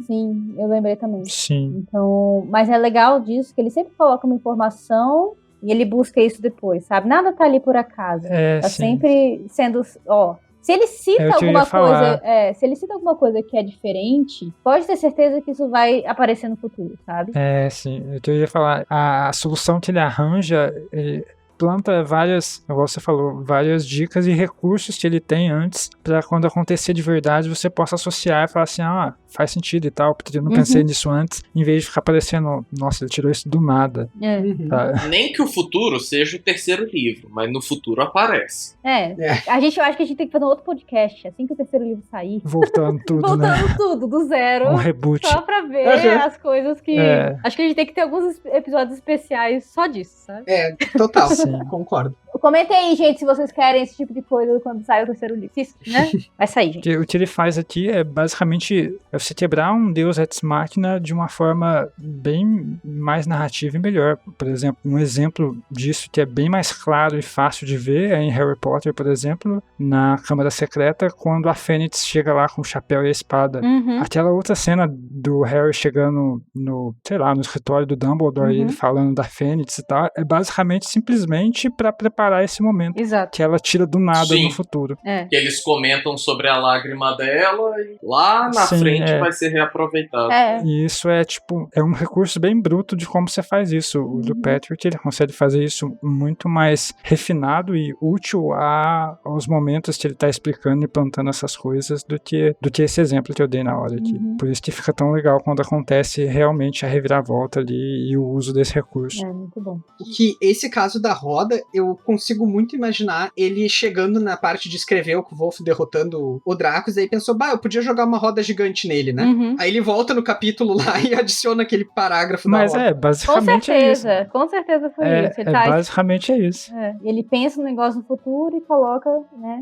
Speaker 1: Sim, eu lembrei também.
Speaker 3: Sim.
Speaker 1: Então, mas é legal disso que ele sempre coloca uma informação e ele busca isso depois, sabe? Nada tá ali por acaso. Tá
Speaker 3: sim.
Speaker 1: sempre sendo, se ele cita alguma coisa, se ele cita alguma coisa que é diferente, pode ter certeza que isso vai aparecer no futuro, sabe?
Speaker 3: Sim. Eu ia falar, a solução que ele arranja, ele planta várias, igual você falou, várias dicas e recursos que ele tem antes pra quando acontecer de verdade você possa associar e falar assim, faz sentido e tal, porque eu não pensei nisso antes, em vez de ficar parecendo, nossa, ele tirou isso do nada. Tá?
Speaker 4: Nem que o futuro seja o terceiro livro, mas no futuro aparece.
Speaker 1: Eu acho que a gente tem que fazer um outro podcast, assim que o terceiro livro sair.
Speaker 3: Voltando tudo, né?
Speaker 1: Voltando tudo, do zero.
Speaker 3: Um reboot.
Speaker 1: Só pra ver as coisas que... Acho que a gente tem que ter alguns episódios especiais só disso, sabe?
Speaker 2: Total. Concordo.
Speaker 1: Comentem aí, gente, se vocês querem esse tipo de coisa quando sai o terceiro livro. Isso, né? Vai sair, gente.
Speaker 3: O que ele faz aqui é basicamente você quebrar um Deus Ex Machina de uma forma bem mais narrativa e melhor. Por exemplo, um exemplo disso que é bem mais claro e fácil de ver é em Harry Potter, por exemplo, na Câmara Secreta, quando a Fênix chega lá com o chapéu e a espada. Aquela outra cena do Harry chegando no escritório do Dumbledore e ele falando da Fênix e tal, é basicamente simplesmente pra preparar esse momento.
Speaker 1: Exato.
Speaker 3: Que ela tira do nada no futuro.
Speaker 4: Que eles comentam sobre a lágrima dela e lá na frente vai ser reaproveitado.
Speaker 3: E isso é um recurso bem bruto de como você faz isso. O do Patrick, ele consegue fazer isso muito mais refinado e útil aos momentos que ele tá explicando e plantando essas coisas do que esse exemplo que eu dei na hora aqui. Por isso que fica tão legal quando acontece realmente a reviravolta ali e o uso desse recurso.
Speaker 1: Muito bom.
Speaker 2: Que esse caso da roda, eu consigo muito imaginar ele chegando na parte de escrever o Kvolf derrotando o Dracos, e aí pensou, eu podia jogar uma roda gigante nele, né? Aí ele volta no capítulo lá e adiciona aquele parágrafo da roda.
Speaker 3: Basicamente é isso.
Speaker 1: Com certeza foi isso.
Speaker 3: Basicamente é isso.
Speaker 1: Ele pensa no negócio no futuro e coloca, né?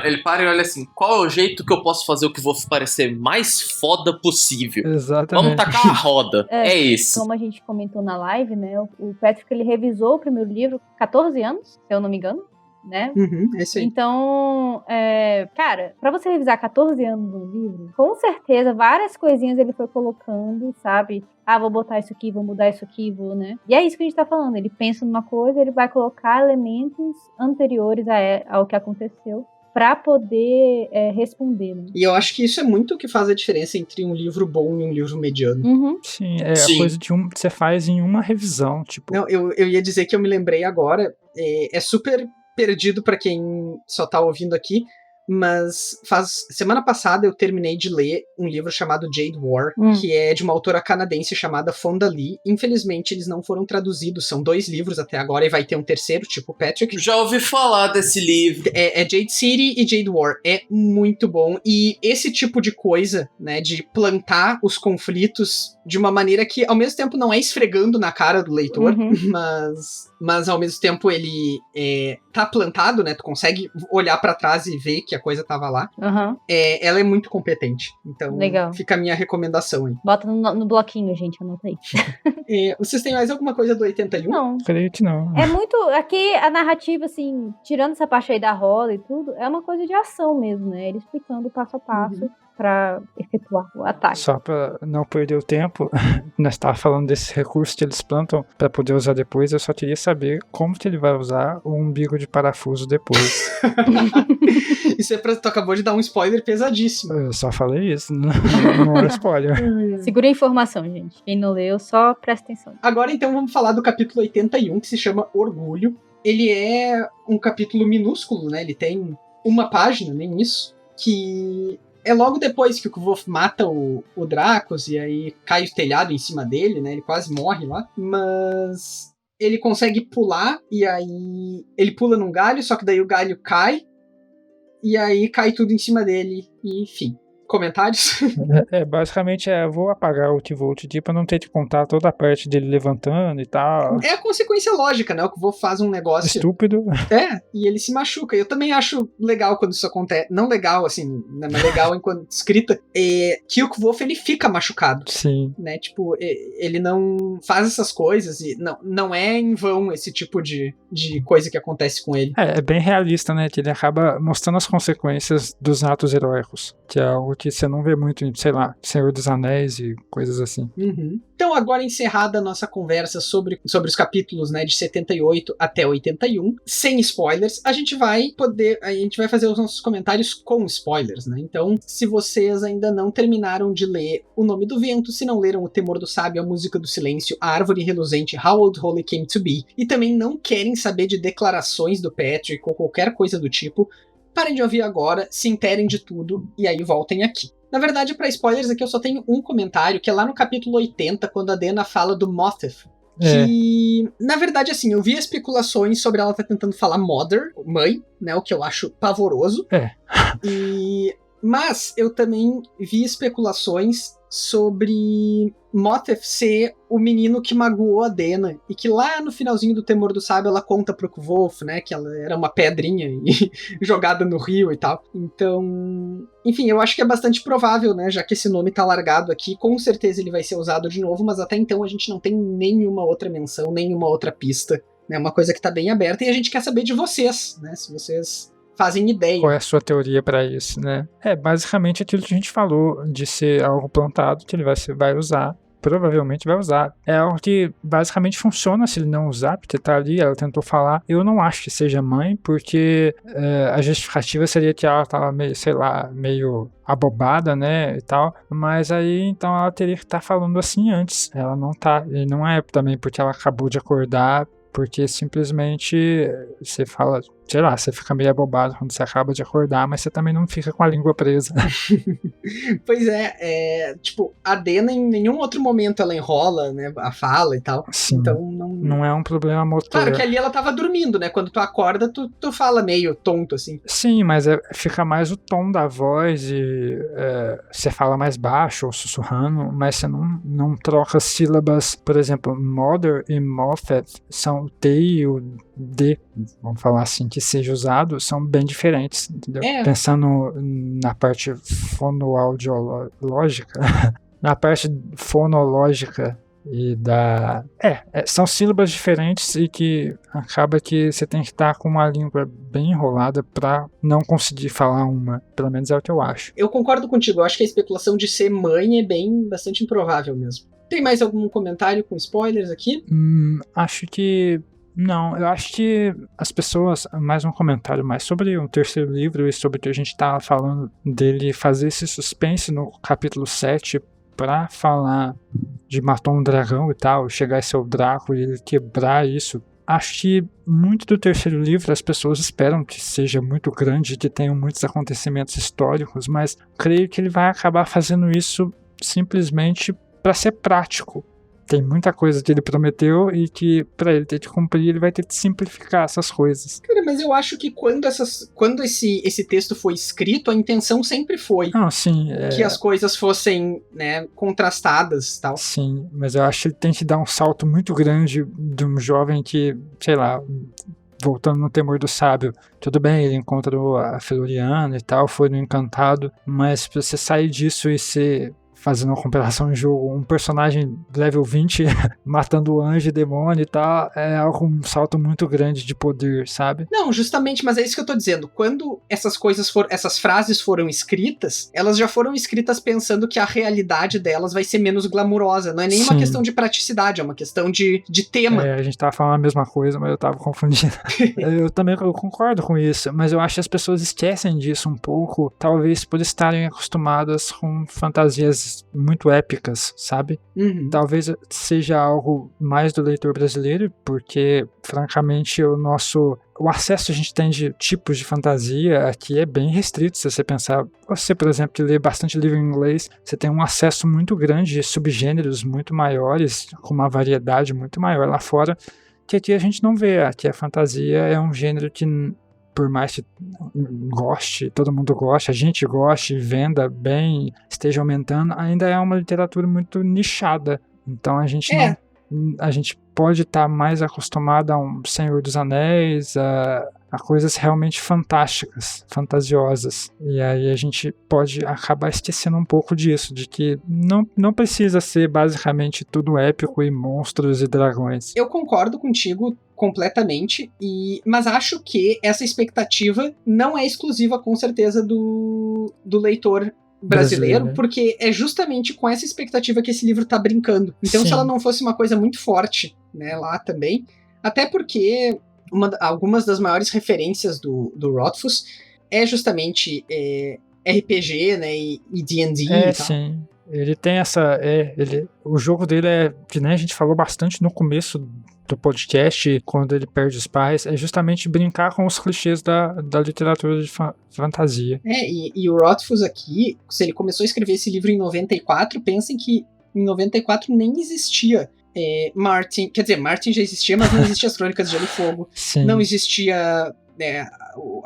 Speaker 4: Ele para e olha assim, qual é o jeito que eu posso fazer o Kvolf parecer mais foda possível?
Speaker 3: Exatamente.
Speaker 4: Vamos tacar a roda. É esse.
Speaker 1: Como a gente comentou na live, né? O Patrick, ele revisou o primeiro livro 14 anos, se eu não me engano, né?
Speaker 2: É isso aí.
Speaker 1: Então, cara, pra você revisar 14 anos um livro, com certeza várias coisinhas ele foi colocando, sabe? Vou botar isso aqui, vou mudar isso aqui, né? E é isso que a gente tá falando. Ele pensa numa coisa, ele vai colocar elementos anteriores ao que aconteceu pra poder responder, né?
Speaker 2: E eu acho que isso é muito o que faz a diferença entre um livro bom e um livro mediano.
Speaker 3: Sim, a coisa que você faz em uma revisão, tipo...
Speaker 2: Não, eu ia dizer que eu me lembrei agora, é super perdido pra quem só tá ouvindo aqui, mas semana passada eu terminei de ler um livro chamado Jade War, que é de uma autora canadense chamada Fonda Lee. Infelizmente eles não foram traduzidos, são 2 livros até agora e vai ter um terceiro, tipo Patrick.
Speaker 4: Já ouvi falar desse livro.
Speaker 2: É Jade City e Jade War, é muito bom, e esse tipo de coisa, né, de plantar os conflitos de uma maneira que ao mesmo tempo não é esfregando na cara do leitor, mas ao mesmo tempo ele tá plantado, né, tu consegue olhar pra trás e ver que a coisa tava lá. Ela é muito competente, então
Speaker 1: legal.
Speaker 2: Fica a minha recomendação aí.
Speaker 1: Bota no bloquinho, gente, anota aí.
Speaker 2: Vocês têm mais alguma coisa do 81?
Speaker 1: Não.
Speaker 3: Creio que não.
Speaker 1: É muito, aqui a narrativa, assim, tirando essa parte aí da roda e tudo, é uma coisa de ação mesmo, né, ele explicando passo a passo pra efetuar o ataque.
Speaker 3: Só pra não perder o tempo, nós estávamos falando desse recurso que eles plantam pra poder usar depois, eu só queria saber como que ele vai usar o umbigo de parafuso depois.
Speaker 2: Isso tu acabou de dar um spoiler pesadíssimo.
Speaker 3: Eu só falei isso, não é spoiler.
Speaker 1: Segura a informação, gente. Quem não leu, só presta atenção.
Speaker 2: Agora então vamos falar do capítulo 81, que se chama Orgulho. Ele é um capítulo minúsculo, né? Ele tem uma página, nem isso, que é logo depois que o Kvolf mata o Dracos e aí cai o telhado em cima dele, né? Ele quase morre lá, mas ele consegue pular e aí ele pula num galho, só que daí o galho cai e aí cai tudo em cima dele e enfim. Comentários?
Speaker 3: Basicamente vou apagar o T-Volt pra não ter que contar toda a parte dele levantando e tal.
Speaker 2: É a consequência lógica, né? O Kvolf faz um negócio...
Speaker 3: Estúpido.
Speaker 2: E ele se machuca. Eu também acho legal quando isso acontece. Não legal, assim, né? Mas legal enquanto escrita. Que o Kvolf, ele fica machucado.
Speaker 3: Sim.
Speaker 2: Né? Tipo, ele não faz essas coisas e não é em vão esse tipo de coisa que acontece com ele.
Speaker 3: É bem realista, né? Que ele acaba mostrando as consequências dos atos heróicos. Que é algo que você não vê muito em, sei lá, Senhor dos Anéis e coisas assim.
Speaker 2: Uhum. Então, agora encerrada a nossa conversa sobre os capítulos, né, de 78 até 81, sem spoilers, a gente vai fazer os nossos comentários com spoilers, né? Então, se vocês ainda não terminaram de ler O Nome do Vento, se não leram O Temor do Sábio, A Música do Silêncio, A Árvore Reluzente, How Old Holy Came to Be, e também não querem saber de declarações do Patrick ou qualquer coisa do tipo, parem de ouvir agora, se interem de tudo e aí voltem aqui. Na verdade, para spoilers aqui eu só tenho um comentário, que é lá no capítulo 80, quando a Dena fala do Motheth. Que, na verdade, assim, eu vi especulações sobre ela estar tentando falar mother, mãe, né, o que eu acho pavoroso. Mas eu também vi especulações sobre Motheth ser o menino que magoou a Dena, e que lá no finalzinho do Temor do Sábio ela conta pro Kvolf, né, que ela era uma pedrinha e jogada no rio e tal. Então, enfim, eu acho que é bastante provável, né, já que esse nome tá largado aqui, com certeza ele vai ser usado de novo, mas até então a gente não tem nenhuma outra menção, nenhuma outra pista, né, uma coisa que tá bem aberta, e a gente quer saber de vocês, né, se vocês fazem ideia.
Speaker 3: Qual é a sua teoria pra isso, né? Basicamente aquilo que a gente falou, de ser algo plantado que ele vai usar, provavelmente vai usar. É algo que basicamente funciona se ele não usar, porque tá ali, ela tentou falar. Eu não acho que seja mãe, porque a justificativa seria que ela tava meio, sei lá, meio abobada, né, e tal, mas aí então ela teria que estar falando assim antes. Ela não tá, e não é também porque ela acabou de acordar, porque simplesmente você fala, sei lá, você fica meio abobado quando você acaba de acordar, mas você também não fica com a língua presa.
Speaker 2: Pois tipo, a Dena em nenhum outro momento ela enrola, né, a fala e tal.
Speaker 3: Sim,
Speaker 2: então
Speaker 3: não é um problema motor.
Speaker 2: Claro que ali ela tava dormindo, né, quando tu acorda tu fala meio tonto, assim.
Speaker 3: Sim, mas fica mais o tom da voz e você fala mais baixo ou sussurrando, mas você não troca sílabas. Por exemplo, mother e Motheth são o T e o D, vamos falar assim, que seja usado, são bem diferentes, entendeu? Pensando na parte fonoaudiológica, na parte fonológica e são sílabas diferentes e que acaba que você tem que estar com uma língua bem enrolada pra não conseguir falar uma, pelo menos é o que eu acho.
Speaker 2: Eu concordo contigo, eu acho que a especulação de ser mãe é bastante improvável mesmo. Tem mais algum comentário com spoilers aqui?
Speaker 3: Acho que não, eu acho que as pessoas, mais um comentário mais sobre o terceiro livro e sobre o que a gente tava falando dele fazer esse suspense no capítulo 7 pra falar de matar um dragão e tal, chegar esse o Draco e ele quebrar isso. Acho que muito do terceiro livro as pessoas esperam que seja muito grande, que tenham muitos acontecimentos históricos, mas creio que ele vai acabar fazendo isso simplesmente para ser prático. Tem muita coisa que ele prometeu e que pra ele ter que cumprir, ele vai ter que simplificar essas coisas.
Speaker 2: Cara, mas eu acho que quando esse texto foi escrito, a intenção sempre foi que as coisas fossem, né, contrastadas e tal.
Speaker 3: Sim, mas eu acho que ele tem que dar um salto muito grande de um jovem que, sei lá, voltando no Temor do Sábio, tudo bem, ele encontrou a Feluriana e tal, foi no Encantado, mas pra você sair disso e ser fazendo uma comparação em jogo, um personagem level 20 matando anjo e demônio e tal, é algo, um salto muito grande de poder, sabe?
Speaker 2: Não, justamente, mas é isso que eu tô dizendo. Quando essas frases foram escritas, elas já foram escritas pensando que a realidade delas vai ser menos glamurosa. Não é nem uma questão de praticidade, é uma questão de tema.
Speaker 3: A gente tava falando a mesma coisa, mas eu tava confundindo. Eu concordo com isso, mas eu acho que as pessoas esquecem disso um pouco, talvez por estarem acostumadas com fantasias muito épicas, sabe? Talvez seja algo mais do leitor brasileiro, porque, francamente, o acesso a gente tem de tipos de fantasia aqui é bem restrito. Se você pensar, você, por exemplo, que lê bastante livro em inglês, você tem um acesso muito grande de subgêneros muito maiores, com uma variedade muito maior lá fora, que aqui a gente não vê. Aqui a fantasia é um gênero que, por mais que goste, todo mundo goste, a gente goste, venda bem, esteja aumentando, ainda é uma literatura muito nichada. Então a gente a gente pode estar mais acostumado a um Senhor dos Anéis, a coisas realmente fantásticas, fantasiosas. E aí a gente pode acabar esquecendo um pouco disso, de que não precisa ser basicamente tudo épico e monstros e dragões.
Speaker 2: Eu concordo contigo completamente, mas acho que essa expectativa não é exclusiva, com certeza, do leitor brasileiro, porque é justamente com essa expectativa que esse livro tá brincando. Então, se ela não fosse uma coisa muito forte, né, lá também, até porque algumas das maiores referências do Rothfuss é justamente RPG, né, e D&D e tal.
Speaker 3: Sim. Ele tem o jogo dele que nem a gente falou bastante no começo do podcast, quando ele perde os pais, é justamente brincar com os clichês da literatura de fantasia.
Speaker 2: E o Rothfuss aqui, se ele começou a escrever esse livro em 94, pensem que em 94 nem existia Martin, quer dizer, Martin já existia, mas não existia as Crônicas de Gelo e Fogo, não existia o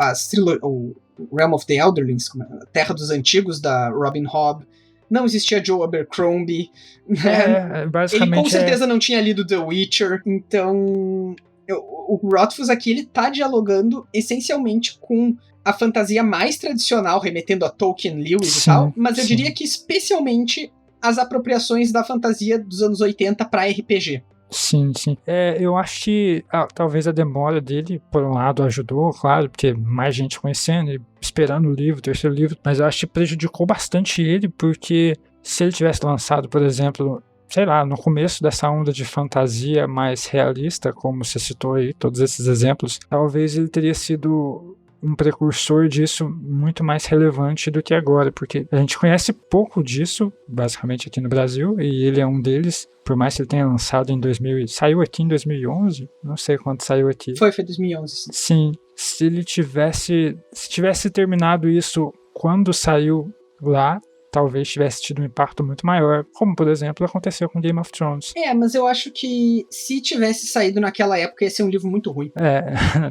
Speaker 2: Realm of the Elderlings, a Terra dos Antigos, da Robin Hobb, não existia Joe Abercrombie, né? Ele com certeza não tinha lido The Witcher, então o Rothfuss aqui ele tá dialogando essencialmente com a fantasia mais tradicional, remetendo a Tolkien, Lewis e tal, mas eu diria que especialmente as apropriações da fantasia dos anos 80 para RPG.
Speaker 3: Sim. Eu acho que talvez a demora dele, por um lado, ajudou, claro, porque mais gente conhecendo e esperando o terceiro livro, mas eu acho que prejudicou bastante ele, porque se ele tivesse lançado, por exemplo, sei lá, no começo dessa onda de fantasia mais realista, como você citou aí, todos esses exemplos, talvez ele teria sido um precursor disso muito mais relevante do que agora, porque a gente conhece pouco disso, basicamente aqui no Brasil, e ele é um deles, por mais que ele tenha lançado em saiu aqui em 2011, não sei quando saiu aqui.
Speaker 2: Foi 2011.
Speaker 3: Sim, se tivesse terminado isso quando saiu lá, talvez tivesse tido um impacto muito maior, como, por exemplo, aconteceu com Game of Thrones.
Speaker 2: Mas eu acho que se tivesse saído naquela época ia ser um livro muito ruim.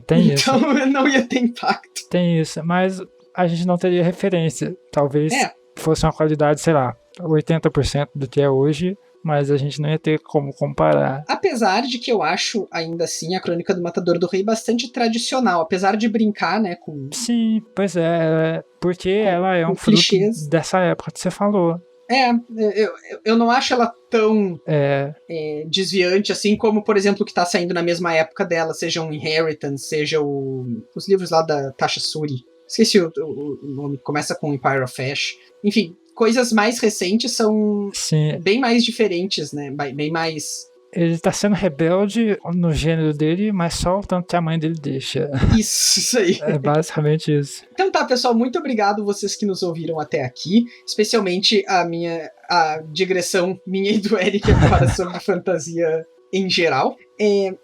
Speaker 3: Tem isso.
Speaker 2: Então não ia ter impacto.
Speaker 3: Tem isso, mas a gente não teria referência. Talvez fosse uma qualidade, sei lá, 80% do que é hoje, mas a gente não ia ter como comparar.
Speaker 2: Apesar de que eu acho, ainda assim, a Crônica do Matador do Rei bastante tradicional, apesar de brincar, né, com...
Speaker 3: Sim, pois porque ela é um fruto clichês dessa época que você falou.
Speaker 2: Eu não acho ela tão desviante, assim, como, por exemplo, o que tá saindo na mesma época dela, seja o Inheritance, seja os livros lá da Tasha Suri. Esqueci o nome, começa com Empire of Ash. Enfim, coisas mais recentes são bem mais diferentes, né? Bem mais...
Speaker 3: Ele tá sendo rebelde no gênero dele, mas só o tanto que a mãe dele deixa.
Speaker 2: Isso aí.
Speaker 3: É basicamente isso.
Speaker 2: Então tá, pessoal, muito obrigado vocês que nos ouviram até aqui, especialmente a digressão minha e do Eric agora sobre fantasia em geral.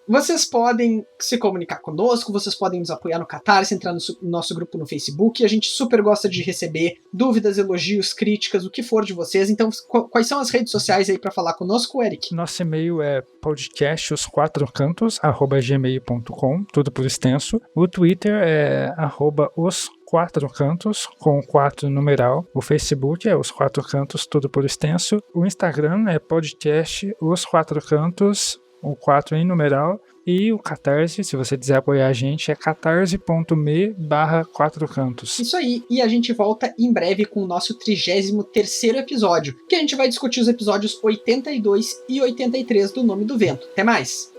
Speaker 2: Vocês podem se comunicar conosco, vocês podem nos apoiar no Catarse, entrar no nosso grupo no Facebook. A gente super gosta de receber dúvidas, elogios, críticas, o que for de vocês. Então, quais são as redes sociais aí para falar conosco, Eric?
Speaker 3: Nosso e-mail é podcastosquatrocantos@gmail.com, tudo por extenso. O Twitter é @os4cantos, com 4 numeral. O Facebook é Os Quatro Cantos, tudo por extenso. O Instagram é podcast Os Quatro Cantos, o 4 em numeral. E o Catarse, se você quiser apoiar a gente, é catarse.me/4cantos.
Speaker 2: Isso aí, e a gente volta em breve com o nosso 33º episódio, que a gente vai discutir os episódios 82 e 83 do Nome do Vento. Até mais!